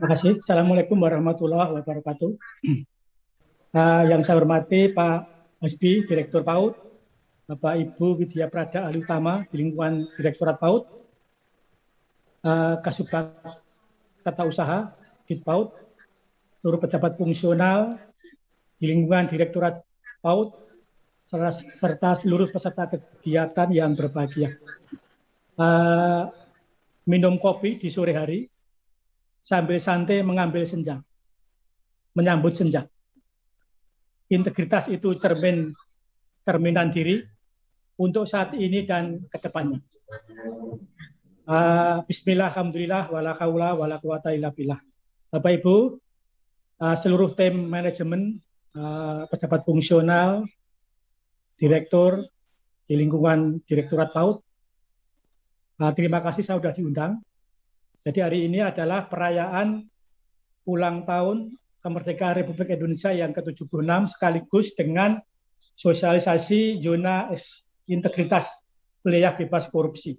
Terima kasih. Assalamualaikum warahmatullahi wabarakatuh. Yang saya hormati Pak Hasbi, Direktur PAUD, Bapak Ibu Widya Prada, Ahli Utama di lingkungan Direktorat PAUD, Kasubag Tata Usaha di PAUD, seluruh pejabat fungsional di lingkungan Direktorat PAUD, serta seluruh peserta kegiatan yang berbahagia. Minum kopi di sore hari, sambil santai mengambil senja, menyambut senja. Integritas itu cerminan diri untuk saat ini dan ke depannya. Bismillah, alhamdulillah, wala haula wala quwata illa billah. Bapak Ibu, seluruh tim manajemen, pejabat fungsional, direktur di lingkungan Direktorat PAUD, terima kasih saya sudah diundang. Jadi hari ini adalah perayaan ulang tahun kemerdekaan Republik Indonesia yang ke-76 sekaligus dengan sosialisasi zona integritas wilayah bebas korupsi.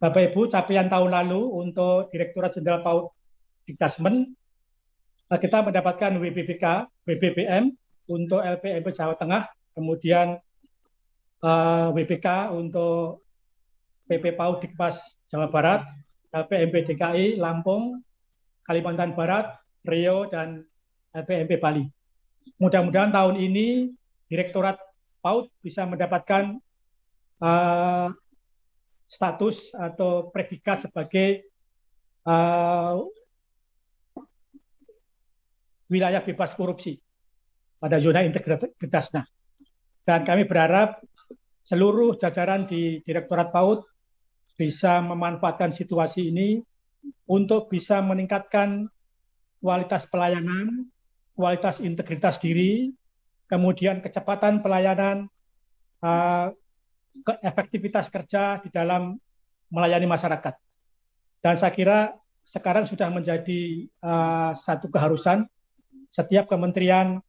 Bapak Ibu, capaian tahun lalu untuk Direktorat Jenderal PAUD Dikdasmen, kita mendapatkan WBBM untuk LPMP Jawa Tengah, kemudian WBK untuk PP PAUD Dikpas Jawa Barat, LPMP DKI Lampung, Kalimantan Barat, Riau, dan LPMP Bali. Mudah-mudahan tahun ini Direktorat PAUD bisa mendapatkan status atau predikat sebagai wilayah bebas korupsi pada zona integritasnya. Dan kami berharap seluruh jajaran di Direktorat PAUD bisa memanfaatkan situasi ini untuk bisa meningkatkan kualitas pelayanan, kualitas integritas diri, kemudian kecepatan pelayanan, efektivitas kerja di dalam melayani masyarakat. Dan saya kira sekarang sudah menjadi satu keharusan setiap kementerian,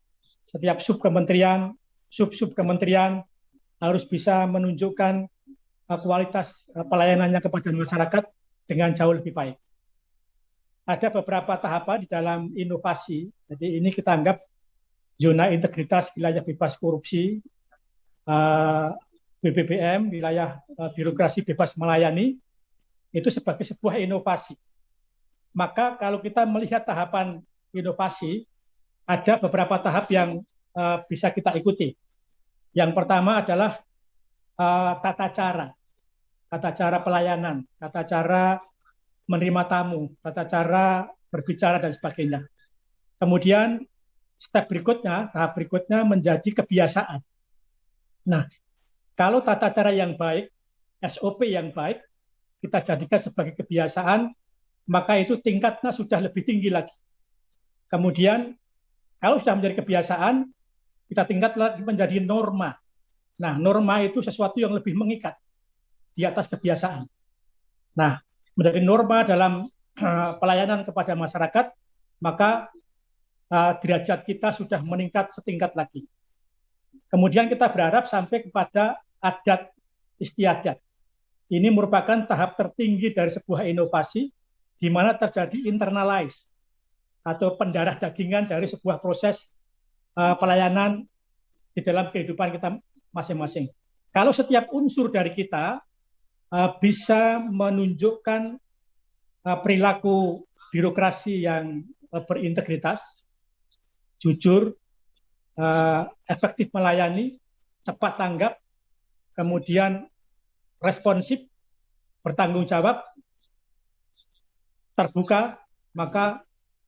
setiap subkementerian, sub-subkementerian harus bisa menunjukkan kualitas pelayanannya kepada masyarakat dengan jauh lebih baik. Ada beberapa tahapan di dalam inovasi. Jadi ini kita anggap zona integritas wilayah bebas korupsi, BBBM, wilayah birokrasi bebas melayani, itu sebagai sebuah inovasi. Maka kalau kita melihat tahapan inovasi, ada beberapa tahap yang bisa kita ikuti. Yang pertama adalah tata cara pelayanan, tata cara menerima tamu, tata cara berbicara, dan sebagainya. Kemudian tahap berikutnya menjadi kebiasaan. Nah, kalau tata cara yang baik, SOP yang baik, kita jadikan sebagai kebiasaan, maka itu tingkatnya sudah lebih tinggi lagi. Kemudian, kalau sudah menjadi kebiasaan, kita tingkat lagi menjadi norma. Nah, norma itu sesuatu yang lebih mengikat di atas kebiasaan. Nah, menjadi norma dalam pelayanan kepada masyarakat, maka derajat kita sudah meningkat setingkat lagi. Kemudian kita berharap sampai kepada adat istiadat. Ini merupakan tahap tertinggi dari sebuah inovasi, di mana terjadi internalize atau pendarah dagingan dari sebuah proses pelayanan di dalam kehidupan kita masing-masing. Kalau setiap unsur dari kita bisa menunjukkan perilaku birokrasi yang berintegritas, jujur, efektif melayani, cepat tanggap, kemudian responsif, bertanggung jawab, terbuka, maka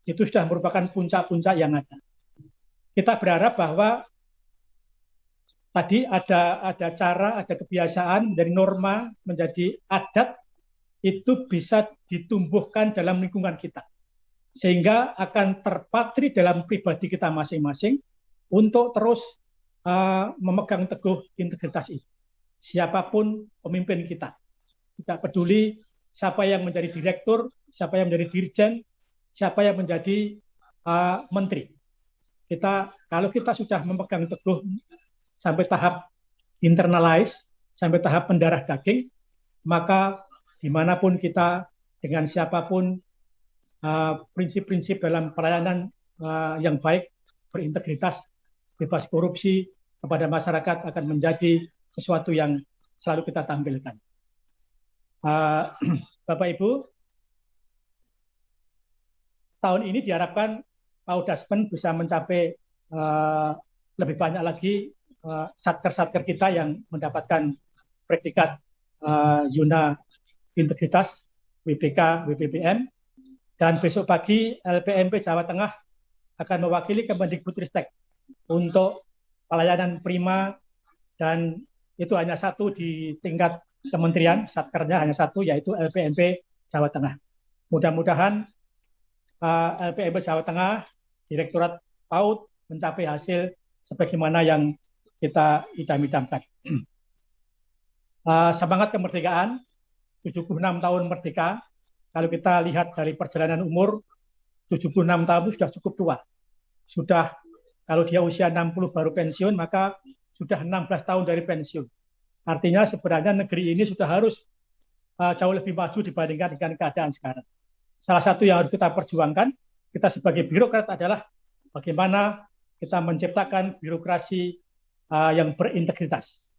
itu sudah merupakan puncak-puncak yang ada. Kita berharap bahwa tadi ada cara, ada kebiasaan dari norma menjadi adat, itu bisa ditumbuhkan dalam lingkungan kita. Sehingga akan terpatri dalam pribadi kita masing-masing untuk terus memegang teguh integritas ini. Siapapun pemimpin kita. Tidak peduli siapa yang menjadi direktur, siapa yang menjadi dirjen, siapa yang menjadi menteri. Kalau kita sudah memegang teguh sampai tahap internalize, sampai tahap pendarah daging, maka dimanapun kita, dengan siapapun, prinsip-prinsip dalam pelayanan yang baik, berintegritas, bebas korupsi kepada masyarakat akan menjadi sesuatu yang selalu kita tampilkan. Bapak Ibu, tahun ini diharapkan Paudaspen bisa mencapai lebih banyak lagi satker-satker kita yang mendapatkan predikat Zona Integritas WBK WBBM, dan besok pagi LPMP Jawa Tengah akan mewakili Kemendikbudristek untuk pelayanan prima, dan itu hanya satu di tingkat kementerian, satkernya hanya satu, yaitu LPMP Jawa Tengah. Mudah-mudahan LPMP Jawa Tengah, Direktorat PAUD mencapai hasil sebagaimana yang kita idam-idamkan. Semangat kemerdekaan, 76 tahun merdeka. Kalau kita lihat dari perjalanan umur, 76 tahun itu sudah cukup tua. Sudah, kalau dia usia 60 baru pensiun, maka sudah 16 tahun dari pensiun. Artinya sebenarnya negeri ini sudah harus jauh lebih maju dibandingkan dengan keadaan sekarang. Salah satu yang harus kita perjuangkan, kita sebagai birokrat, adalah bagaimana kita menciptakan birokrasi yang berintegritas.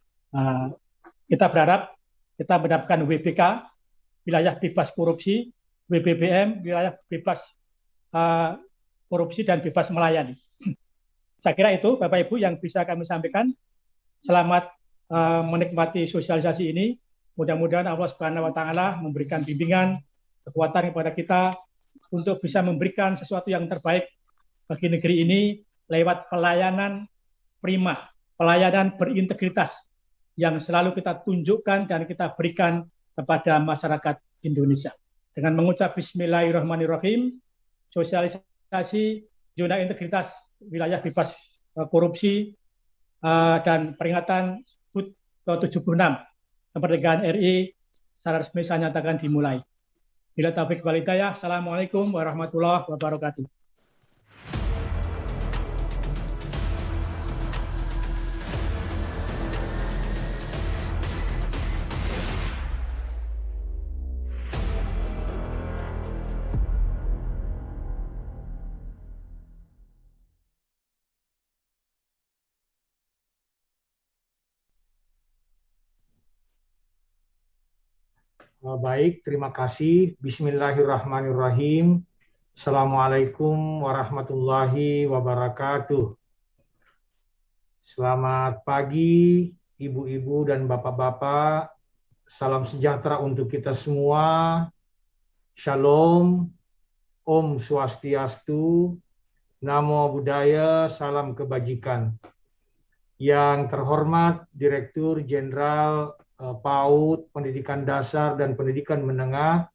Kita berharap kita mendapatkan WBK, wilayah bebas korupsi, WBBM, wilayah bebas korupsi dan bebas melayani. Saya kira itu Bapak Ibu yang bisa kami sampaikan. Selamat menikmati sosialisasi ini. Mudah-mudahan Allah Subhanahu wa taala memberikan bimbingan, kekuatan kepada kita untuk bisa memberikan sesuatu yang terbaik bagi negeri ini lewat pelayanan prima, pelayanan berintegritas yang selalu kita tunjukkan dan kita berikan kepada masyarakat Indonesia. Dengan mengucap Bismillahirrahmanirrahim, sosialisasi zona integritas wilayah bebas korupsi dan peringatan HUT ke-76 kemerdekaan RI secara resmi saya nyatakan dimulai. Bila taufiq wal hidayah, Assalamualaikum warahmatullahi wabarakatuh. Baik, terima kasih. Bismillahirrahmanirrahim. Assalamualaikum warahmatullahi wabarakatuh. Selamat pagi, ibu-ibu dan bapak-bapak. Salam sejahtera untuk kita semua. Shalom, Om Swastiastu, Namo Buddhaya, salam kebajikan. Yang terhormat Direktur Jenderal PAUD, Pendidikan Dasar dan Pendidikan Menengah,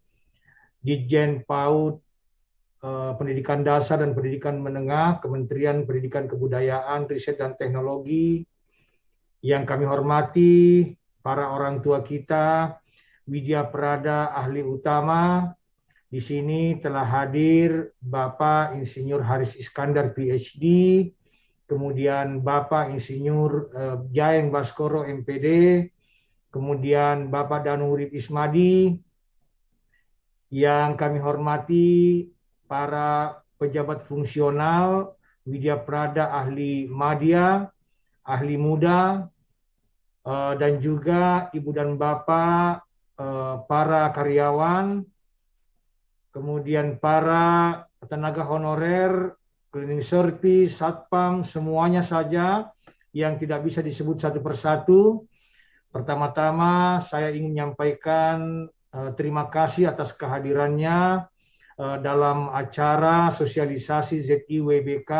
Ditjen PAUD, Pendidikan Dasar dan Pendidikan Menengah, Kementerian Pendidikan Kebudayaan, Riset dan Teknologi, yang kami hormati para orang tua kita, Widya Prada ahli utama. Di sini telah hadir Bapak Insinyur Haris Iskandar PhD, kemudian Bapak Insinyur Jaeng Baskoro MPD, kemudian Bapak Danu Urip Ismadi, yang kami hormati para pejabat fungsional, Widya Prada ahli Madya, ahli muda, dan juga Ibu dan Bapak para karyawan, kemudian para tenaga honorer, cleaning service, satpam, semuanya saja yang tidak bisa disebut satu persatu. Pertama-tama saya ingin menyampaikan terima kasih atas kehadirannya dalam acara sosialisasi ZIWBK,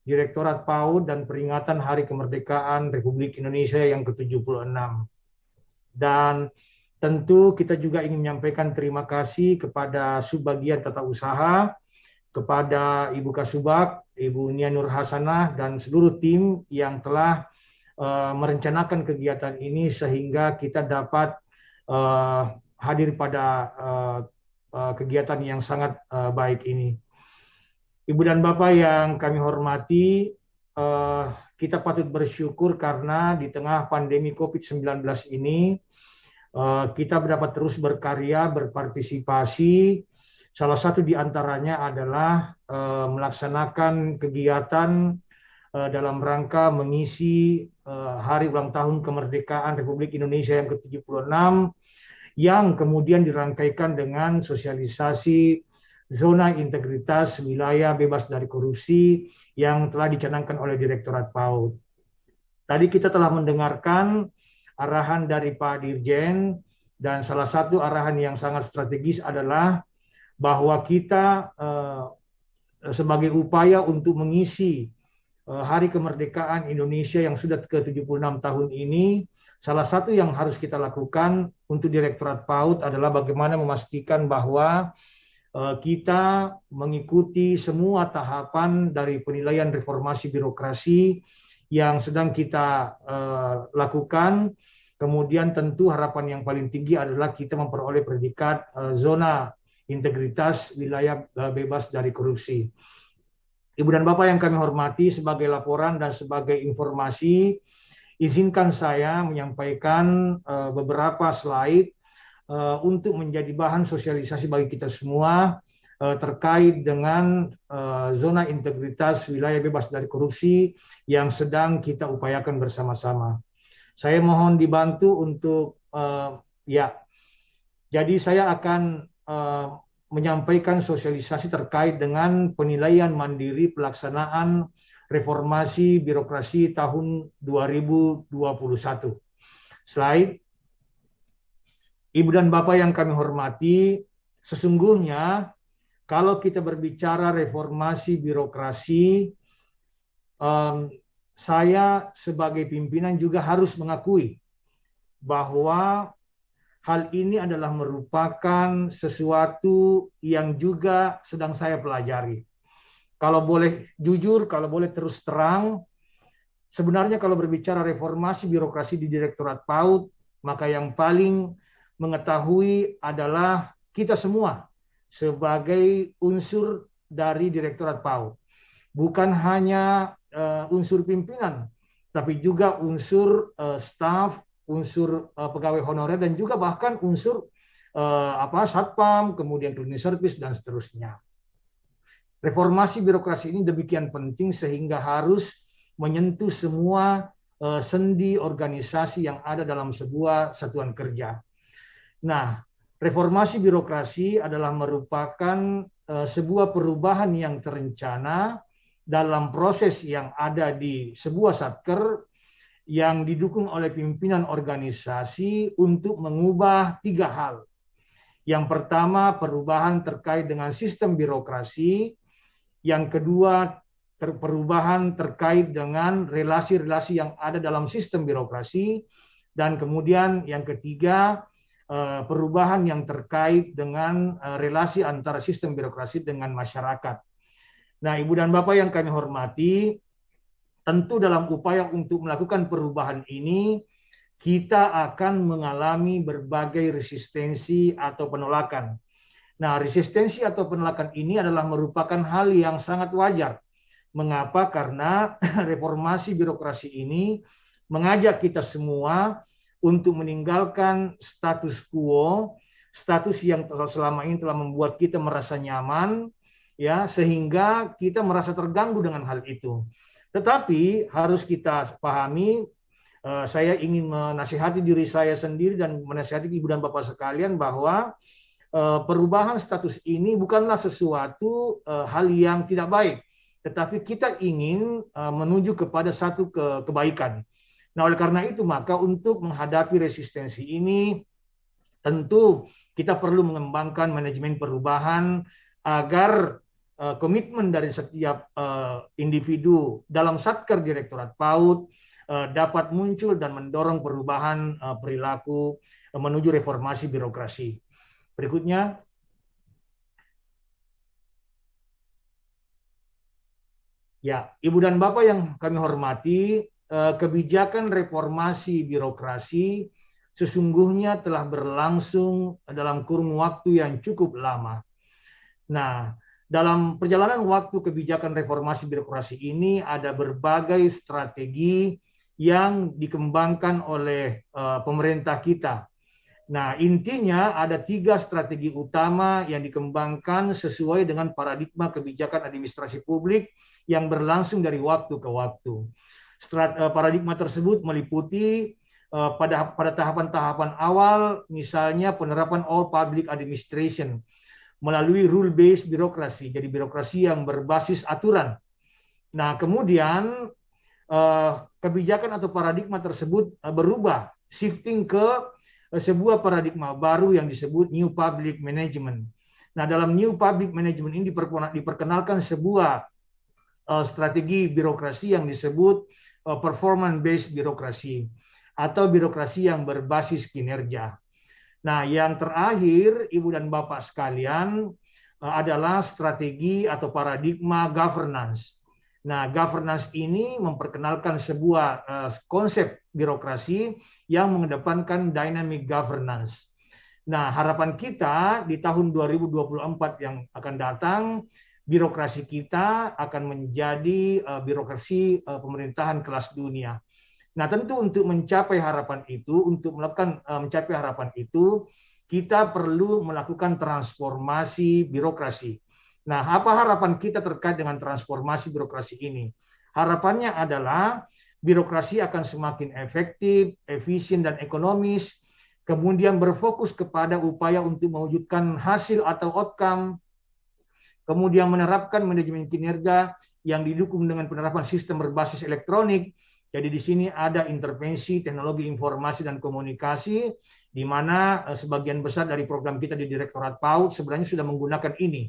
Direktorat PAUD dan peringatan Hari Kemerdekaan Republik Indonesia yang ke-76. Dan tentu kita juga ingin menyampaikan terima kasih kepada Subbagian Tata Usaha, kepada Ibu Kasubag, Ibu Nia Nur Hasanah, dan seluruh tim yang telah merencanakan kegiatan ini sehingga kita dapat hadir pada kegiatan yang sangat baik ini. Ibu dan Bapak yang kami hormati, kita patut bersyukur karena di tengah pandemi COVID-19 ini kita dapat terus berkarya, berpartisipasi Salah satu di antaranya adalah melaksanakan kegiatan dalam rangka mengisi Hari Ulang Tahun Kemerdekaan Republik Indonesia yang ke-76, yang kemudian dirangkaikan dengan sosialisasi zona integritas wilayah bebas dari korupsi yang telah dicanangkan oleh Direktorat PAUD. Tadi kita telah mendengarkan arahan dari Pak Dirjen, dan salah satu arahan yang sangat strategis adalah bahwa kita sebagai upaya untuk mengisi Hari Kemerdekaan Indonesia yang sudah ke-76 tahun ini, salah satu yang harus kita lakukan untuk Direktorat PAUD adalah bagaimana memastikan bahwa kita mengikuti semua tahapan dari penilaian reformasi birokrasi yang sedang kita lakukan. Kemudian tentu harapan yang paling tinggi adalah kita memperoleh predikat zona integritas wilayah bebas dari korupsi. Ibu dan Bapak yang kami hormati, sebagai laporan dan sebagai informasi, izinkan saya menyampaikan beberapa slide untuk menjadi bahan sosialisasi bagi kita semua terkait dengan zona integritas wilayah bebas dari korupsi yang sedang kita upayakan bersama-sama. Saya mohon dibantu untuk jadi saya akan menyampaikan sosialisasi terkait dengan penilaian mandiri pelaksanaan reformasi birokrasi tahun 2021. Slide. Ibu dan Bapak yang kami hormati, sesungguhnya kalau kita berbicara reformasi birokrasi, saya sebagai pimpinan juga harus mengakui bahwa hal ini adalah merupakan sesuatu yang juga sedang saya pelajari. Kalau boleh jujur, kalau boleh terus terang, sebenarnya kalau berbicara reformasi birokrasi di Direktorat PAUD, maka yang paling mengetahui adalah kita semua sebagai unsur dari Direktorat PAUD. Bukan hanya unsur pimpinan, tapi juga unsur staf, unsur pegawai honorer, dan juga bahkan unsur satpam, kemudian cleaning service, dan seterusnya. Reformasi birokrasi ini demikian penting sehingga harus menyentuh semua sendi organisasi yang ada dalam sebuah satuan kerja. Nah, reformasi birokrasi adalah merupakan sebuah perubahan yang terencana dalam proses yang ada di sebuah satker yang didukung oleh pimpinan organisasi untuk mengubah 3 hal. Yang pertama, perubahan terkait dengan sistem birokrasi. Yang kedua, perubahan terkait dengan relasi-relasi yang ada dalam sistem birokrasi. Dan kemudian yang ketiga, perubahan yang terkait dengan relasi antara sistem birokrasi dengan masyarakat. Nah, Ibu dan Bapak yang kami hormati, tentu dalam upaya untuk melakukan perubahan ini, kita akan mengalami berbagai resistensi atau penolakan. Nah, resistensi atau penolakan ini adalah merupakan hal yang sangat wajar. Mengapa? Karena reformasi birokrasi ini mengajak kita semua untuk meninggalkan status quo, status yang selama ini telah membuat kita merasa nyaman, ya, sehingga kita merasa terganggu dengan hal itu. Tetapi harus kita pahami, saya ingin menasihati diri saya sendiri dan menasihati Ibu dan Bapak sekalian bahwa perubahan status ini bukanlah sesuatu hal yang tidak baik, tetapi kita ingin menuju kepada satu kebaikan. Nah, oleh karena itu, maka untuk menghadapi resistensi ini, tentu kita perlu mengembangkan manajemen perubahan agar komitmen dari setiap individu dalam satker Direktorat PAUD dapat muncul dan mendorong perubahan perilaku menuju reformasi birokrasi. Berikutnya. Ya, Ibu dan Bapak yang kami hormati, kebijakan reformasi birokrasi sesungguhnya telah berlangsung dalam kurun waktu yang cukup lama. Nah, dalam perjalanan waktu kebijakan reformasi birokrasi ini ada berbagai strategi yang dikembangkan oleh pemerintah kita. Nah, intinya ada 3 strategi utama yang dikembangkan sesuai dengan paradigma kebijakan administrasi publik yang berlangsung dari waktu ke waktu. Paradigma tersebut meliputi pada tahapan-tahapan awal, misalnya penerapan all public administration melalui rule-based birokrasi, jadi birokrasi yang berbasis aturan. Nah, kemudian kebijakan atau paradigma tersebut berubah, shifting ke sebuah paradigma baru yang disebut New Public Management. Nah, dalam New Public Management ini diperkenalkan sebuah strategi birokrasi yang disebut performance-based birokrasi atau birokrasi yang berbasis kinerja. Nah, yang terakhir, Ibu dan Bapak sekalian, adalah strategi atau paradigma governance. Nah, governance ini memperkenalkan sebuah konsep birokrasi yang mengedepankan dynamic governance. Nah, harapan kita di tahun 2024 yang akan datang, birokrasi kita akan menjadi birokrasi pemerintahan kelas dunia. Nah, tentu untuk mencapai harapan itu, mencapai harapan itu, kita perlu melakukan transformasi birokrasi. Nah, apa harapan kita terkait dengan transformasi birokrasi ini? Harapannya adalah birokrasi akan semakin efektif, efisien, dan ekonomis, kemudian berfokus kepada upaya untuk mewujudkan hasil atau outcome, kemudian menerapkan manajemen kinerja yang didukung dengan penerapan sistem berbasis elektronik. Jadi di sini ada intervensi teknologi informasi dan komunikasi, di mana sebagian besar dari program kita di Direktorat PAUD sebenarnya sudah menggunakan ini.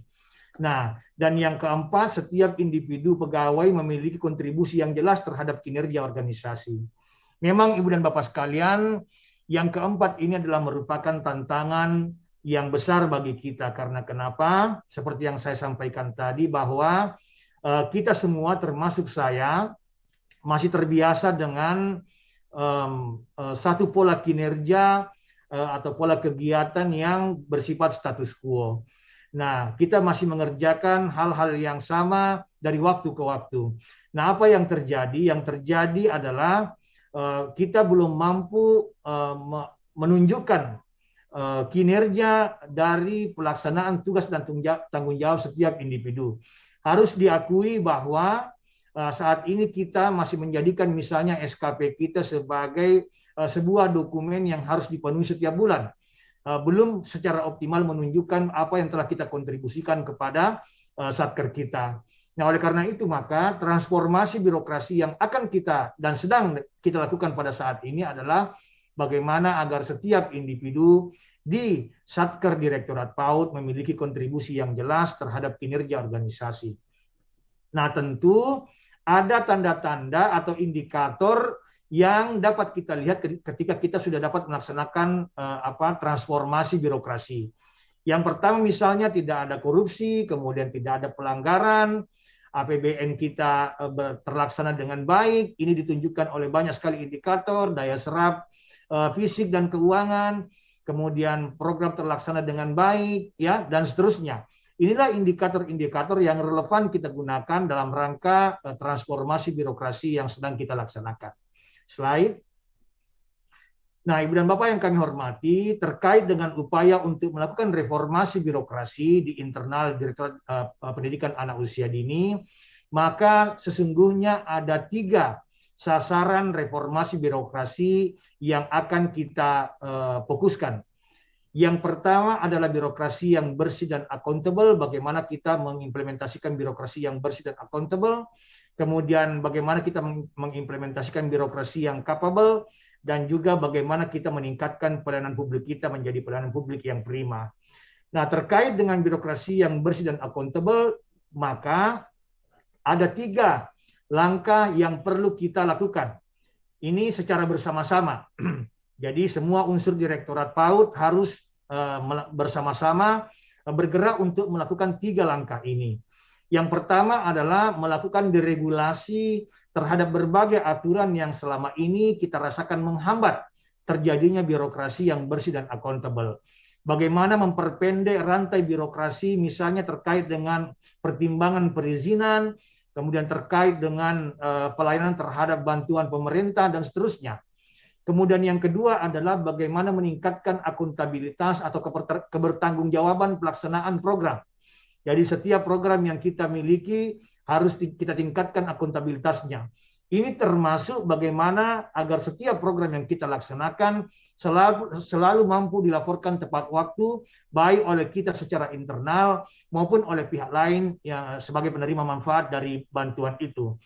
Nah, dan yang keempat, setiap individu pegawai memiliki kontribusi yang jelas terhadap kinerja organisasi. Memang Ibu dan Bapak sekalian, yang keempat ini adalah merupakan tantangan yang besar bagi kita. Karena kenapa? Seperti yang saya sampaikan tadi, bahwa kita semua termasuk saya masih terbiasa dengan satu pola kinerja atau pola kegiatan yang bersifat status quo. Nah, kita masih mengerjakan hal-hal yang sama dari waktu ke waktu. Nah, apa yang terjadi? Yang terjadi adalah kita belum mampu menunjukkan kinerja dari pelaksanaan tugas dan tanggung jawab setiap individu. Harus diakui bahwa saat ini kita masih menjadikan misalnya SKP kita sebagai sebuah dokumen yang harus dipenuhi setiap bulan. Belum secara optimal menunjukkan apa yang telah kita kontribusikan kepada satker kita. Nah, oleh karena itu maka transformasi birokrasi yang akan kita dan sedang kita lakukan pada saat ini adalah bagaimana agar setiap individu di satker Direktorat PAUD memiliki kontribusi yang jelas terhadap kinerja organisasi. Nah, tentu ada tanda-tanda atau indikator yang dapat kita lihat ketika kita sudah dapat melaksanakan transformasi birokrasi. Yang pertama misalnya tidak ada korupsi, kemudian tidak ada pelanggaran, APBN kita terlaksana dengan baik. Ini ditunjukkan oleh banyak sekali indikator, daya serap fisik dan keuangan, kemudian program terlaksana dengan baik, ya, dan seterusnya. Inilah indikator-indikator yang relevan kita gunakan dalam rangka transformasi birokrasi yang sedang kita laksanakan. Slide. Nah, Ibu dan Bapak yang kami hormati, terkait dengan upaya untuk melakukan reformasi birokrasi di internal Direktorat Pendidikan Anak Usia Dini, maka sesungguhnya ada 3 sasaran reformasi birokrasi yang akan kita fokuskan. Yang pertama adalah birokrasi yang bersih dan accountable, bagaimana kita mengimplementasikan birokrasi yang bersih dan accountable. Kemudian bagaimana kita mengimplementasikan birokrasi yang capable, dan juga bagaimana kita meningkatkan pelayanan publik kita menjadi pelayanan publik yang prima. Nah, terkait dengan birokrasi yang bersih dan accountable, maka ada 3 langkah yang perlu kita lakukan. Ini secara bersama-sama. Jadi semua unsur Direktorat PAUD harus bersama-sama bergerak untuk melakukan 3 langkah ini. Yang pertama adalah melakukan deregulasi terhadap berbagai aturan yang selama ini kita rasakan menghambat terjadinya birokrasi yang bersih dan accountable. Bagaimana memperpendek rantai birokrasi, misalnya terkait dengan pertimbangan perizinan, kemudian terkait dengan pelayanan terhadap bantuan pemerintah, dan seterusnya. Kemudian yang kedua adalah bagaimana meningkatkan akuntabilitas atau kebertanggungjawaban pelaksanaan program. Jadi setiap program yang kita miliki harus kita tingkatkan akuntabilitasnya. Ini termasuk bagaimana agar setiap program yang kita laksanakan selalu mampu dilaporkan tepat waktu, baik oleh kita secara internal maupun oleh pihak lain yang sebagai penerima manfaat dari bantuan itu.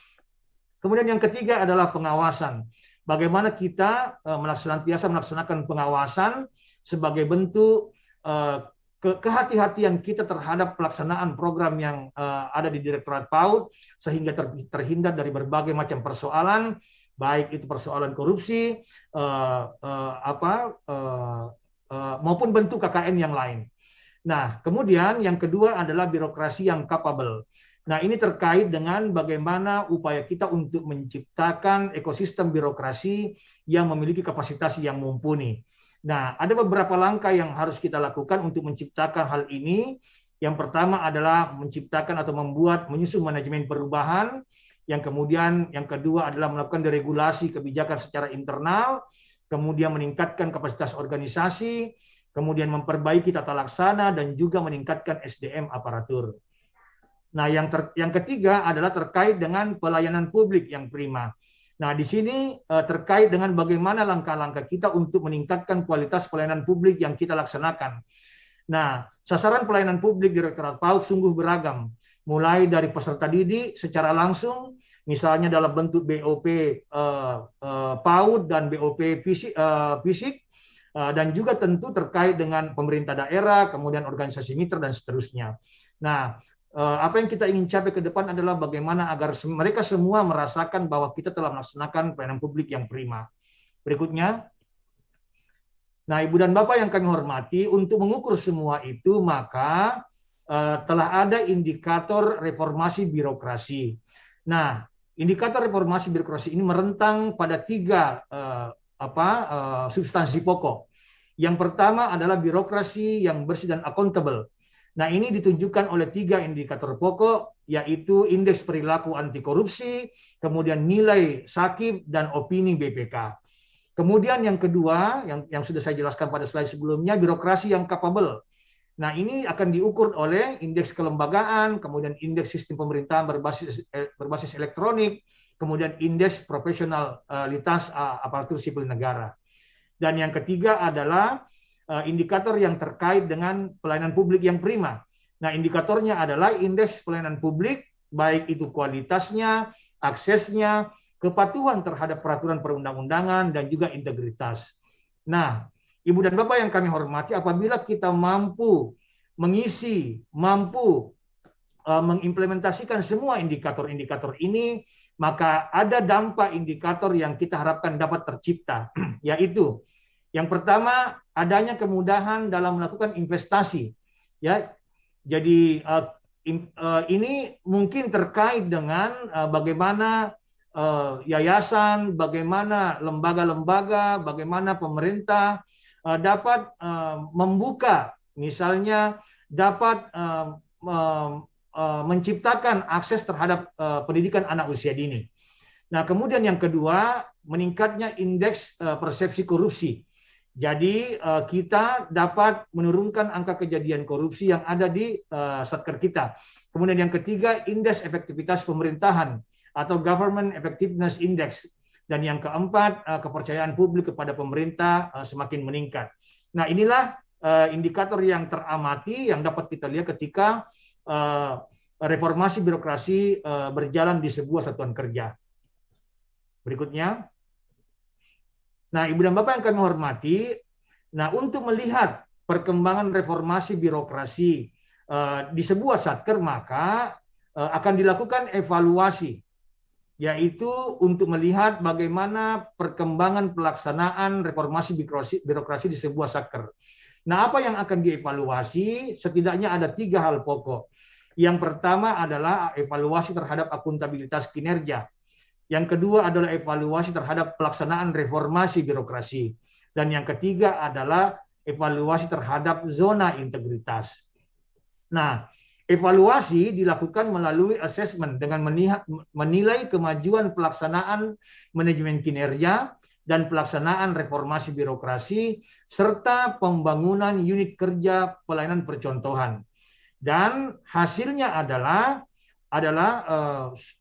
Kemudian yang ketiga adalah pengawasan. Bagaimana kita senantiasa melaksanakan pengawasan sebagai bentuk kehati-hatian kita terhadap pelaksanaan program yang ada di Direktorat PAUD sehingga terhindar dari berbagai macam persoalan, baik itu persoalan korupsi maupun bentuk KKN yang lain. Nah, kemudian yang kedua adalah birokrasi yang capable. Nah, ini terkait dengan bagaimana upaya kita untuk menciptakan ekosistem birokrasi yang memiliki kapasitas yang mumpuni. Nah, ada beberapa langkah yang harus kita lakukan untuk menciptakan hal ini. Yang pertama adalah menciptakan atau menyusun manajemen perubahan. Yang kedua adalah melakukan deregulasi kebijakan secara internal, kemudian meningkatkan kapasitas organisasi, kemudian memperbaiki tata laksana, dan juga meningkatkan SDM aparatur. Nah, yang ketiga adalah terkait dengan pelayanan publik yang prima. Nah, di sini terkait dengan bagaimana langkah-langkah kita untuk meningkatkan kualitas pelayanan publik yang kita laksanakan. Nah, sasaran pelayanan publik Direktorat PAUD sungguh beragam, mulai dari peserta didik secara langsung, misalnya dalam bentuk BOP PAUD dan BOP fisik, dan juga tentu terkait dengan pemerintah daerah, kemudian organisasi mitra, dan seterusnya. Nah, apa yang kita ingin capai ke depan adalah bagaimana agar mereka semua merasakan bahwa kita telah melaksanakan pelayanan publik yang prima. Berikutnya. Nah, Ibu dan Bapak yang kami hormati, untuk mengukur semua itu maka telah ada indikator reformasi birokrasi. Nah, indikator reformasi birokrasi ini merentang pada 3 substansi pokok. Yang pertama adalah birokrasi yang bersih dan accountable. Nah, ini ditunjukkan oleh 3 indikator pokok, yaitu indeks perilaku anti korupsi, kemudian nilai SAKIP, dan opini BPK. Kemudian yang kedua, yang sudah saya jelaskan pada slide sebelumnya, birokrasi yang capable. Nah, ini akan diukur oleh indeks kelembagaan, kemudian indeks sistem pemerintahan berbasis elektronik, kemudian indeks profesionalitas aparatur sipil negara. Dan yang ketiga adalah indikator yang terkait dengan pelayanan publik yang prima. Nah, indikatornya adalah indeks pelayanan publik, baik itu kualitasnya, aksesnya, kepatuhan terhadap peraturan perundang-undangan, dan juga integritas. Nah, Ibu dan Bapak yang kami hormati, apabila kita mampu mengimplementasikan semua indikator-indikator ini, maka ada dampak indikator yang kita harapkan dapat tercipta, yaitu yang pertama, adanya kemudahan dalam melakukan investasi. Ya, jadi ini mungkin terkait dengan bagaimana yayasan, bagaimana lembaga-lembaga, bagaimana pemerintah dapat membuka, misalnya dapat menciptakan akses terhadap pendidikan anak usia dini. Nah, kemudian yang kedua, meningkatnya indeks persepsi korupsi. Jadi kita dapat menurunkan angka kejadian korupsi yang ada di satker kita. Kemudian yang ketiga, indeks efektivitas pemerintahan atau Government Effectiveness Index. Dan yang keempat, kepercayaan publik kepada pemerintah semakin meningkat. Nah, inilah indikator yang teramati yang dapat kita lihat ketika reformasi birokrasi berjalan di sebuah satuan kerja. Berikutnya. Nah, Ibu dan Bapak yang kami hormati, nah untuk melihat perkembangan reformasi birokrasi di sebuah satker, maka akan dilakukan evaluasi, yaitu untuk melihat bagaimana perkembangan pelaksanaan reformasi birokrasi di sebuah satker. Nah, apa yang akan dievaluasi? Setidaknya ada 3 hal pokok. Yang pertama adalah evaluasi terhadap akuntabilitas kinerja. Yang kedua adalah evaluasi terhadap pelaksanaan reformasi birokrasi. Dan yang ketiga adalah evaluasi terhadap zona integritas. Nah, evaluasi dilakukan melalui assessment dengan menilai kemajuan pelaksanaan manajemen kinerja, dan pelaksanaan reformasi birokrasi, serta pembangunan unit kerja pelayanan percontohan. Dan hasilnya adalah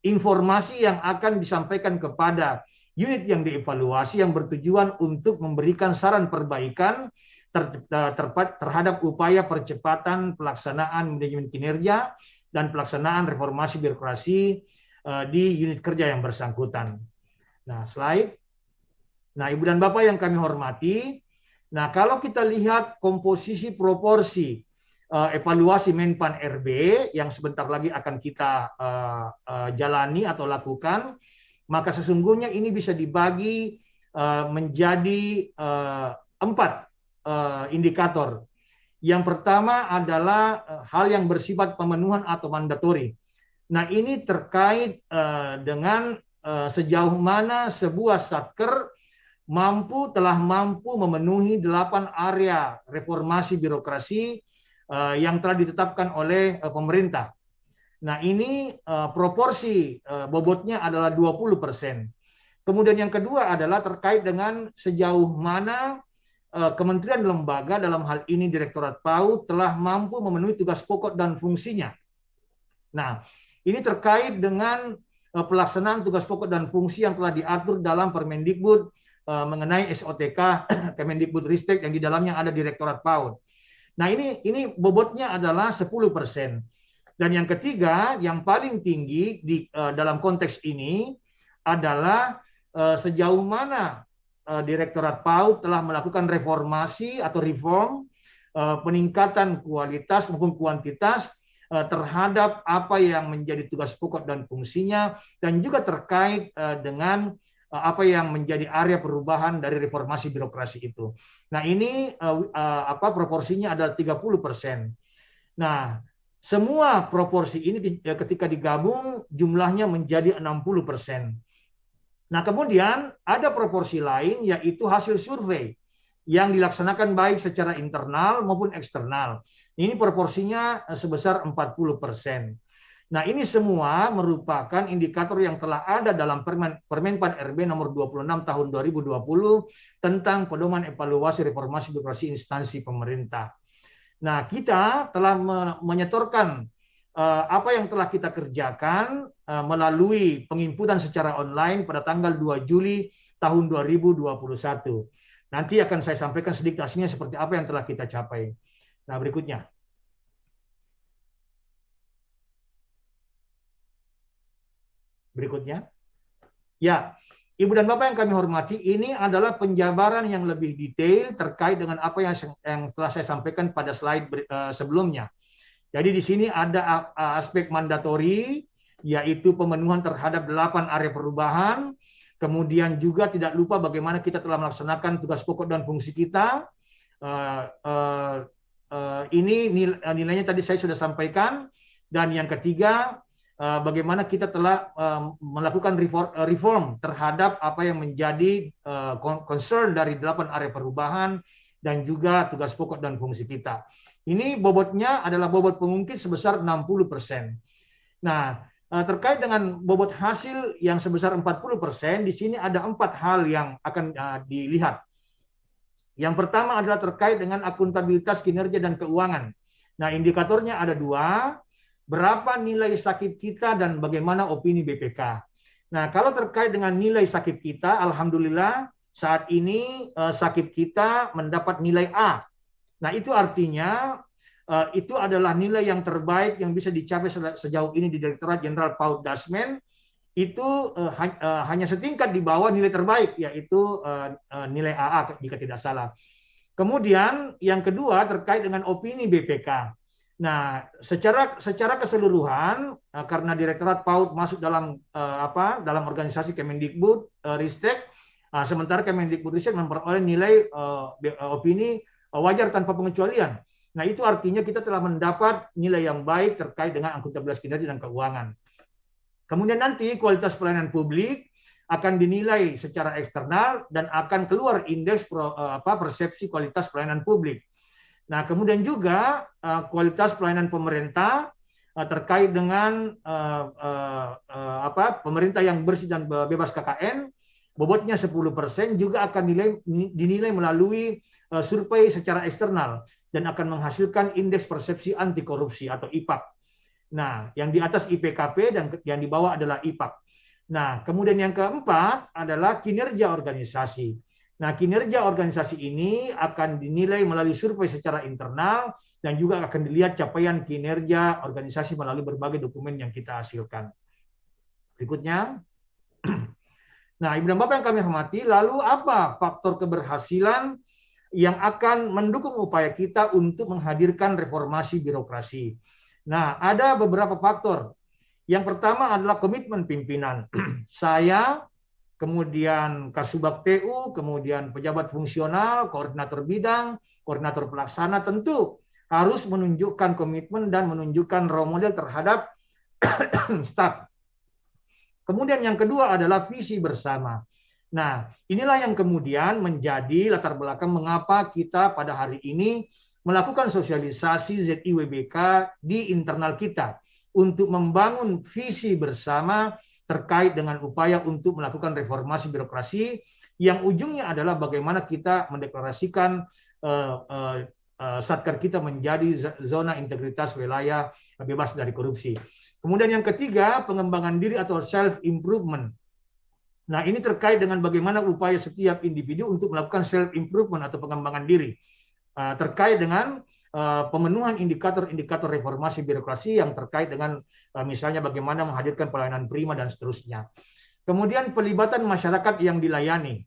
informasi yang akan disampaikan kepada unit yang dievaluasi yang bertujuan untuk memberikan saran perbaikan terhadap upaya percepatan pelaksanaan manajemen kinerja dan pelaksanaan reformasi birokrasi di unit kerja yang bersangkutan. Nah, slide. Nah, Ibu dan Bapak yang kami hormati, nah kalau kita lihat komposisi proporsi evaluasi Menpan RB yang sebentar lagi akan kita jalani atau lakukan, maka sesungguhnya ini bisa dibagi menjadi 4 indikator. Yang pertama adalah hal yang bersifat pemenuhan atau mandatori. Nah, ini terkait dengan sejauh mana sebuah satker telah mampu memenuhi 8 area reformasi birokrasi yang telah ditetapkan oleh pemerintah. Nah, ini proporsi bobotnya adalah 20%. Kemudian yang kedua adalah terkait dengan sejauh mana kementerian lembaga, dalam hal ini Direktorat PAUD, telah mampu memenuhi tugas pokok dan fungsinya. Nah, ini terkait dengan pelaksanaan tugas pokok dan fungsi yang telah diatur dalam Permendikbud mengenai SOTK Kemendikbudristek yang di dalamnya ada Direktorat PAUD. Nah, ini bobotnya adalah 10%. Dan yang ketiga, yang paling tinggi dalam konteks ini adalah sejauh mana Direktorat PAUD telah melakukan reformasi atau reform, peningkatan kualitas maupun kuantitas terhadap apa yang menjadi tugas pokok dan fungsinya, dan juga terkait dengan apa yang menjadi area perubahan dari reformasi birokrasi itu. Nah, ini proporsinya adalah 30%. Nah, semua proporsi ini ketika digabung jumlahnya menjadi 60%. Nah, kemudian ada proporsi lain, yaitu hasil survei yang dilaksanakan baik secara internal maupun eksternal. Ini proporsinya sebesar 40%. Nah, ini semua merupakan indikator yang telah ada dalam Permenpan RB nomor 26 tahun 2020 tentang pedoman evaluasi reformasi birokrasi instansi pemerintah. Nah, kita telah menyetorkan apa yang telah kita kerjakan melalui penginputan secara online pada tanggal 2 Juli tahun 2021. Nanti akan saya sampaikan sedikit hasilnya seperti apa yang telah kita capai. Nah, berikutnya. Berikutnya. Ya, Ibu dan Bapak yang kami hormati, ini adalah penjabaran yang lebih detail terkait dengan apa yang telah saya sampaikan pada slide sebelumnya. Jadi di sini ada aspek mandatori, yaitu pemenuhan terhadap 8 area perubahan. Kemudian juga tidak lupa bagaimana kita telah melaksanakan tugas pokok dan fungsi kita. Ini nilainya tadi saya sudah sampaikan. Dan yang ketiga, bagaimana kita telah melakukan reform terhadap apa yang menjadi concern dari 8 area perubahan dan juga tugas pokok dan fungsi kita. Ini bobotnya adalah bobot pengungkit sebesar 60%. Nah, terkait dengan bobot hasil yang sebesar 40%, di sini ada 4 hal yang akan dilihat. Yang pertama adalah terkait dengan akuntabilitas kinerja dan keuangan. Nah, indikatornya ada 2. Berapa nilai sakit kita dan bagaimana opini BPK. Nah, kalau terkait dengan nilai sakit kita, alhamdulillah saat ini sakit kita mendapat nilai A. Nah, itu artinya itu adalah nilai yang terbaik yang bisa dicapai sejauh ini di Direktorat Jenderal PAUD Dasmen. Itu hanya setingkat di bawah nilai terbaik, yaitu nilai AA jika tidak salah. Kemudian yang kedua terkait dengan opini BPK. Nah, secara keseluruhan karena Direktorat PAUD masuk dalam dalam organisasi Kemendikbud Ristek, sementara Kemendikbud Ristek memperoleh nilai opini wajar tanpa pengecualian. Nah, itu artinya kita telah mendapat nilai yang baik terkait dengan akuntabilitas kinerja dan keuangan. Kemudian nanti kualitas pelayanan publik akan dinilai secara eksternal dan akan keluar indeks persepsi kualitas pelayanan publik. Nah, kemudian juga kualitas pelayanan pemerintah terkait dengan pemerintah yang bersih dan bebas KKN bobotnya 10% juga akan dinilai melalui survei secara eksternal dan akan menghasilkan indeks persepsi anti korupsi atau IPAK. Nah, yang di atas IPKP dan yang di bawah adalah IPAK. Nah, kemudian yang keempat adalah kinerja organisasi. Nah, kinerja organisasi ini akan dinilai melalui survei secara internal dan juga akan dilihat capaian kinerja organisasi melalui berbagai dokumen yang kita hasilkan. Berikutnya. Nah, Ibu dan Bapak yang kami hormati, lalu apa faktor keberhasilan yang akan mendukung upaya kita untuk menghadirkan reformasi birokrasi? Nah, ada beberapa faktor. Yang pertama adalah komitmen pimpinan. Saya, kemudian Kasubag TU, kemudian pejabat fungsional, koordinator bidang, koordinator pelaksana tentu harus menunjukkan komitmen dan menunjukkan role model terhadap staf. Kemudian yang kedua adalah visi bersama. Nah, inilah yang kemudian menjadi latar belakang mengapa kita pada hari ini melakukan sosialisasi ZIWBK di internal kita untuk membangun visi bersama terkait dengan upaya untuk melakukan reformasi birokrasi yang ujungnya adalah bagaimana kita mendeklarasikan Satker kita menjadi zona integritas wilayah bebas dari korupsi. Kemudian yang ketiga, pengembangan diri atau self-improvement. Nah, ini terkait dengan bagaimana upaya setiap individu untuk melakukan self-improvement atau pengembangan diri. Terkait dengan pemenuhan indikator-indikator reformasi birokrasi yang terkait dengan misalnya bagaimana menghadirkan pelayanan prima dan seterusnya. Kemudian pelibatan masyarakat yang dilayani.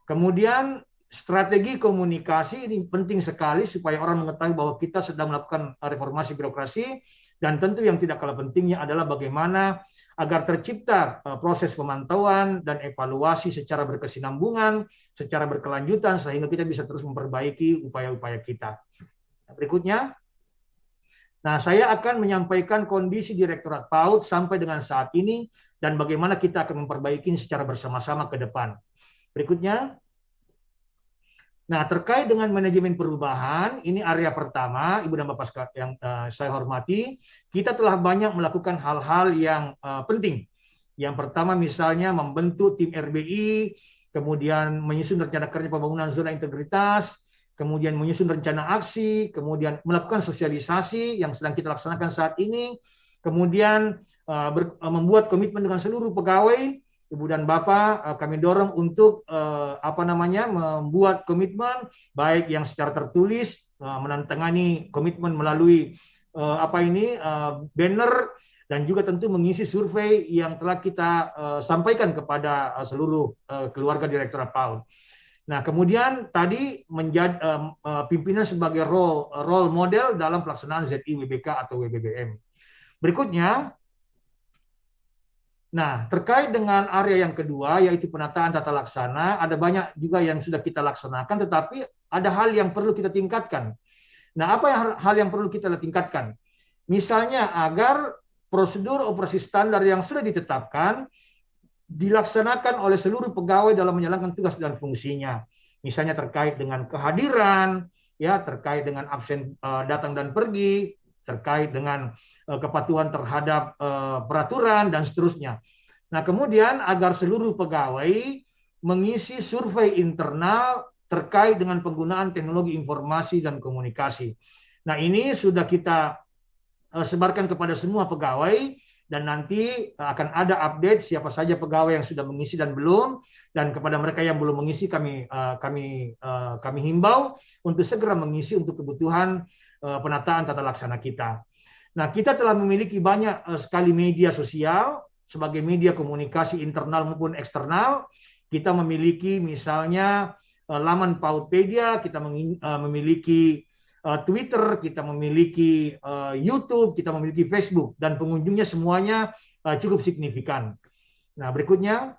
Kemudian strategi komunikasi ini penting sekali supaya orang mengetahui bahwa kita sedang melakukan reformasi birokrasi. Dan tentu yang tidak kalah pentingnya adalah bagaimana agar tercipta proses pemantauan dan evaluasi secara berkesinambungan, secara berkelanjutan, sehingga kita bisa terus memperbaiki upaya-upaya kita. Berikutnya, nah saya akan menyampaikan kondisi Direktorat PAUD sampai dengan saat ini dan bagaimana kita akan memperbaiki secara bersama-sama ke depan. Berikutnya. Nah, terkait dengan manajemen perubahan, ini area pertama, Ibu dan Bapak yang saya hormati, kita telah banyak melakukan hal-hal yang penting. Yang pertama misalnya membentuk tim RBI, kemudian menyusun rencana kerja pembangunan zona integritas, kemudian menyusun rencana aksi, kemudian melakukan sosialisasi yang sedang kita laksanakan saat ini, kemudian membuat komitmen dengan seluruh pegawai. Ibu dan Bapak, kami dorong untuk membuat komitmen baik yang secara tertulis, menandatangani komitmen melalui banner dan juga tentu mengisi survei yang telah kita sampaikan kepada seluruh keluarga Direktorat PAUD. Nah, kemudian tadi menjadi pimpinan sebagai role model dalam pelaksanaan ZIWBK atau WBBM. Berikutnya. Nah, terkait dengan area yang kedua, yaitu penataan tata laksana, ada banyak juga yang sudah kita laksanakan, tetapi ada hal yang perlu kita tingkatkan. Nah, apa hal yang perlu kita tingkatkan? Misalnya, agar prosedur operasi standar yang sudah ditetapkan dilaksanakan oleh seluruh pegawai dalam menjalankan tugas dan fungsinya. Misalnya terkait dengan kehadiran, ya, terkait dengan absen datang dan pergi, terkait dengan kepatuhan terhadap peraturan dan seterusnya. Nah, kemudian agar seluruh pegawai mengisi survei internal terkait dengan penggunaan teknologi informasi dan komunikasi. Nah, ini sudah kita sebarkan kepada semua pegawai dan nanti akan ada update siapa saja pegawai yang sudah mengisi dan belum, dan kepada mereka yang belum mengisi kami himbau untuk segera mengisi untuk kebutuhan penataan tata laksana kita. Nah, kita telah memiliki banyak sekali media sosial sebagai media komunikasi internal maupun eksternal. Kita memiliki misalnya laman Paudpedia, kita memiliki Twitter, kita memiliki YouTube, kita memiliki Facebook, dan pengunjungnya semuanya cukup signifikan. Nah, berikutnya.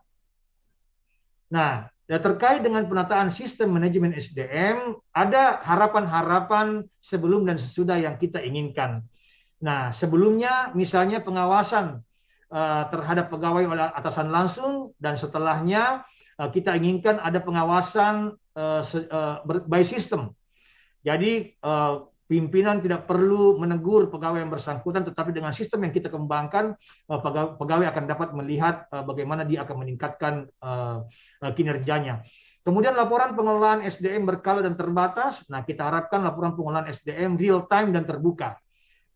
Nah, terkait dengan penataan sistem manajemen SDM, ada harapan-harapan sebelum dan sesudah yang kita inginkan. Nah, sebelumnya misalnya pengawasan terhadap pegawai oleh atasan langsung, dan setelahnya kita inginkan ada pengawasan by system. Jadi pimpinan tidak perlu menegur pegawai yang bersangkutan, tetapi dengan sistem yang kita kembangkan, pegawai akan dapat melihat bagaimana dia akan meningkatkan kinerjanya. Kemudian laporan pengelolaan SDM berkala dan terbatas. Nah, kita harapkan laporan pengelolaan SDM real time dan terbuka.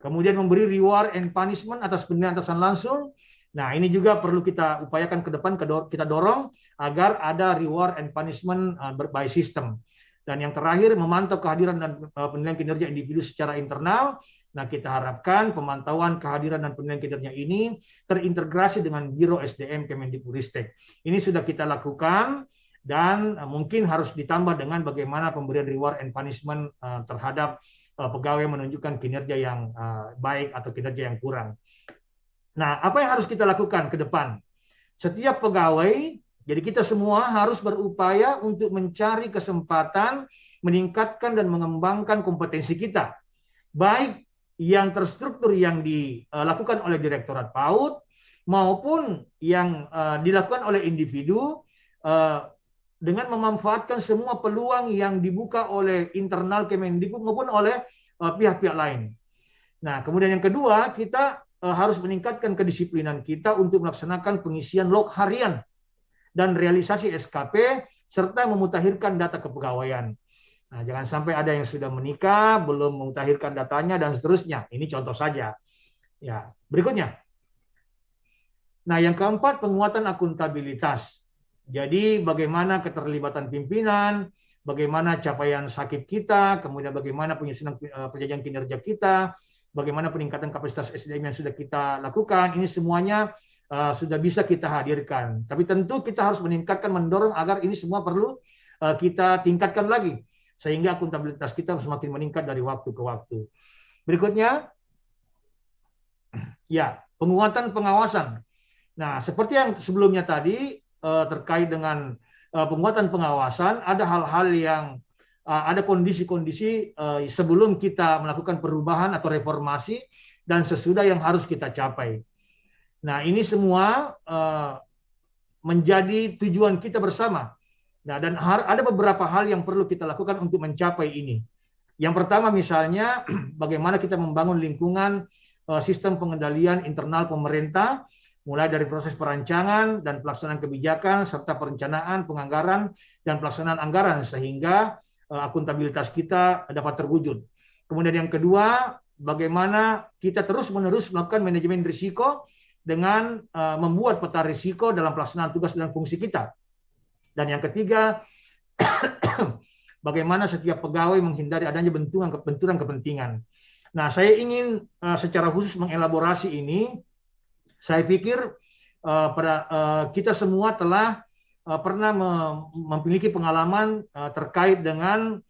Kemudian memberi reward and punishment atas penilaian atasan langsung. Nah, ini juga perlu kita upayakan ke depan, kita dorong agar ada reward and punishment by system. Dan yang terakhir, memantau kehadiran dan penilaian kinerja individu secara internal. Nah, kita harapkan pemantauan kehadiran dan penilaian kinerja ini terintegrasi dengan Biro SDM Kemendikbudristek. Ini sudah kita lakukan dan mungkin harus ditambah dengan bagaimana pemberian reward and punishment terhadap pegawai yang menunjukkan kinerja yang baik atau kinerja yang kurang. Nah, apa yang harus kita lakukan ke depan? Setiap pegawai, jadi kita semua harus berupaya untuk mencari kesempatan meningkatkan dan mengembangkan kompetensi kita. Baik yang terstruktur yang dilakukan oleh Direktorat PAUD maupun yang dilakukan oleh individu dengan memanfaatkan semua peluang yang dibuka oleh internal Kemendikbud maupun oleh pihak-pihak lain. Nah, kemudian yang kedua, kita harus meningkatkan kedisiplinan kita untuk melaksanakan pengisian log harian dan realisasi SKP serta memutakhirkan data kepegawaian. Nah, jangan sampai ada yang sudah menikah belum memutakhirkan datanya dan seterusnya. Ini contoh saja. Ya, berikutnya. Nah, yang keempat, penguatan akuntabilitas. Jadi bagaimana keterlibatan pimpinan, bagaimana capaian sakit kita, kemudian bagaimana penyusunan perjanjian kinerja kita, bagaimana peningkatan kapasitas SDM yang sudah kita lakukan, ini semuanya sudah bisa kita hadirkan. Tapi tentu kita harus meningkatkan, mendorong agar ini semua perlu kita tingkatkan lagi, sehingga akuntabilitas kita semakin meningkat dari waktu ke waktu. Berikutnya, ya, penguatan pengawasan. Nah, seperti yang sebelumnya tadi, terkait dengan penguatan pengawasan, ada hal-hal yang ada kondisi-kondisi sebelum kita melakukan perubahan atau reformasi dan sesudah yang harus kita capai. Nah, ini semua menjadi tujuan kita bersama. Nah, dan ada beberapa hal yang perlu kita lakukan untuk mencapai ini. Yang pertama misalnya bagaimana kita membangun lingkungan sistem pengendalian internal pemerintah, mulai dari proses perancangan dan pelaksanaan kebijakan, serta perencanaan, penganggaran, dan pelaksanaan anggaran, sehingga akuntabilitas kita dapat terwujud. Kemudian yang kedua, bagaimana kita terus-menerus melakukan manajemen risiko dengan membuat peta risiko dalam pelaksanaan tugas dan fungsi kita. Dan yang ketiga, bagaimana setiap pegawai menghindari adanya benturan kepentingan. Nah, saya ingin secara khusus mengelaborasi ini. Saya pikir kita semua telah pernah memiliki pengalaman terkait dengan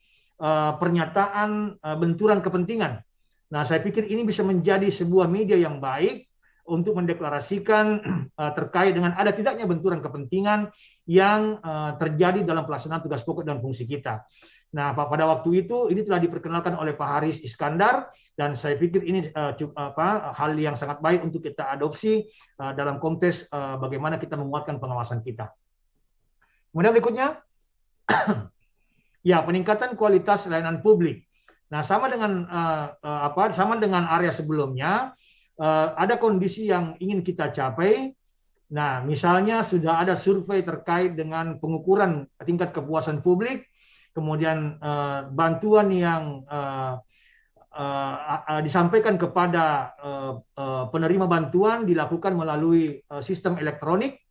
pernyataan benturan kepentingan. Nah, saya pikir ini bisa menjadi sebuah media yang baik untuk mendeklarasikan terkait dengan ada tidaknya benturan kepentingan yang terjadi dalam pelaksanaan tugas pokok dan fungsi kita. Nah, pada waktu itu ini telah diperkenalkan oleh Pak Haris Iskandar, dan saya pikir ini hal yang sangat baik untuk kita adopsi dalam konteks bagaimana kita menguatkan pengawasan kita. Kemudian berikutnya, ya, peningkatan kualitas layanan publik. Nah, sama dengan area sebelumnya, ada kondisi yang ingin kita capai. Nah, misalnya sudah ada survei terkait dengan pengukuran tingkat kepuasan publik. Kemudian bantuan yang disampaikan kepada penerima bantuan dilakukan melalui sistem elektronik.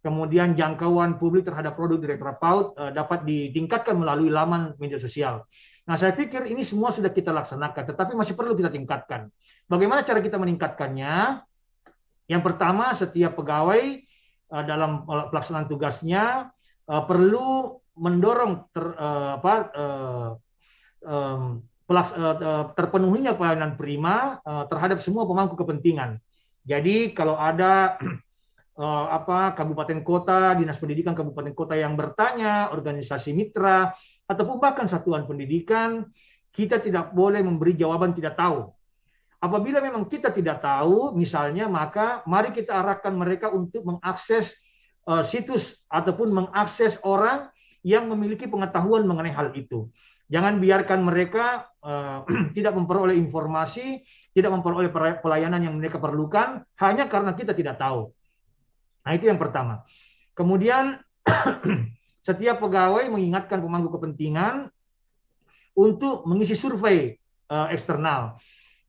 Kemudian jangkauan publik terhadap produk Direktorat PAUD dapat ditingkatkan melalui laman media sosial. Nah, saya pikir ini semua sudah kita laksanakan, tetapi masih perlu kita tingkatkan. Bagaimana cara kita meningkatkannya? Yang pertama, setiap pegawai dalam pelaksanaan tugasnya perlu mendorong terpenuhinya pelayanan prima terhadap semua pemangku kepentingan. Jadi kalau ada kabupaten kota, dinas pendidikan kabupaten kota yang bertanya, organisasi mitra, ataupun bahkan satuan pendidikan, kita tidak boleh memberi jawaban tidak tahu. Apabila memang kita tidak tahu, misalnya, maka mari kita arahkan mereka untuk mengakses situs ataupun mengakses orang yang memiliki pengetahuan mengenai hal itu. Jangan biarkan mereka tidak memperoleh informasi, tidak memperoleh pelayanan yang mereka perlukan hanya karena kita tidak tahu. Nah, itu yang pertama. Kemudian setiap pegawai mengingatkan pemangku kepentingan untuk mengisi survei eksternal.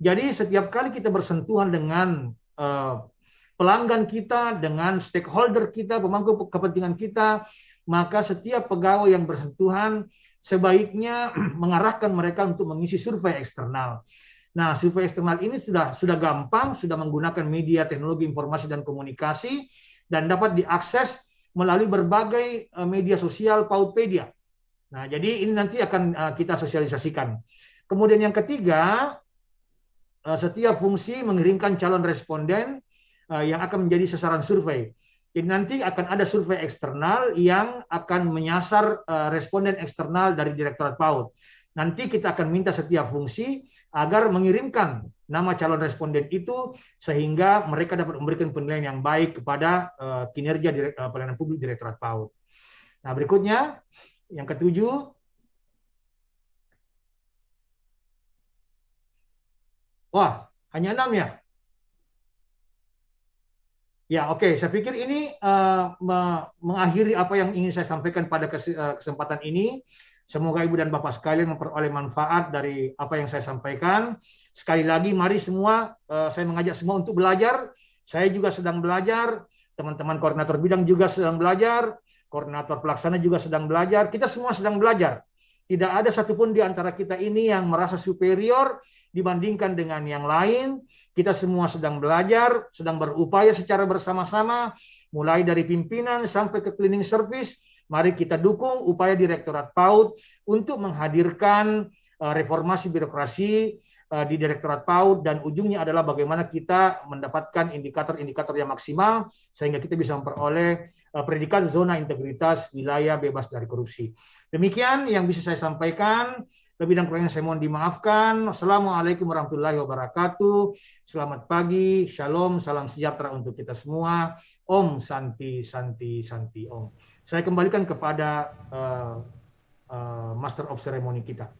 Jadi setiap kali kita bersentuhan dengan pelanggan kita, dengan stakeholder kita, pemangku kepentingan kita, maka setiap pegawai yang bersentuhan sebaiknya mengarahkan mereka untuk mengisi survei eksternal. Nah, survei eksternal ini sudah gampang, sudah menggunakan media teknologi informasi dan komunikasi, dan dapat diakses melalui berbagai media sosial Pautpedia. Nah, jadi ini nanti akan kita sosialisasikan. Kemudian yang ketiga, setiap fungsi mengirimkan calon responden yang akan menjadi sasaran survei. Jadi nanti akan ada survei eksternal yang akan menyasar responden eksternal dari Direktorat PAUD. Nanti kita akan minta setiap fungsi agar mengirimkan nama calon responden itu sehingga mereka dapat memberikan penilaian yang baik kepada kinerja pelayanan publik Direktorat PAUD. Nah, berikutnya yang ketujuh, wah, hanya 6 ya? Ya, oke. Saya pikir ini mengakhiri apa yang ingin saya sampaikan pada kesempatan ini. Semoga Ibu dan Bapak sekalian memperoleh manfaat dari apa yang saya sampaikan. Sekali lagi, mari semua, saya mengajak semua untuk belajar. Saya juga sedang belajar, teman-teman koordinator bidang juga sedang belajar, koordinator pelaksana juga sedang belajar. Kita semua sedang belajar. Tidak ada satupun di antara kita ini yang merasa superior dibandingkan dengan yang lain. Kita semua sedang belajar, sedang berupaya secara bersama-sama, mulai dari pimpinan sampai ke cleaning service. Mari kita dukung upaya Direktorat PAUD untuk menghadirkan reformasi birokrasi di Direktorat PAUD, dan ujungnya adalah bagaimana kita mendapatkan indikator-indikator yang maksimal sehingga kita bisa memperoleh predikat zona integritas wilayah bebas dari korupsi. Demikian yang bisa saya sampaikan. Lebih dan kurangnya saya mohon dimaafkan. Assalamualaikum warahmatullahi wabarakatuh. Selamat pagi, shalom, salam sejahtera untuk kita semua. Om Santi, Santi, Santi, Om. Saya kembalikan kepada Master of Ceremony kita.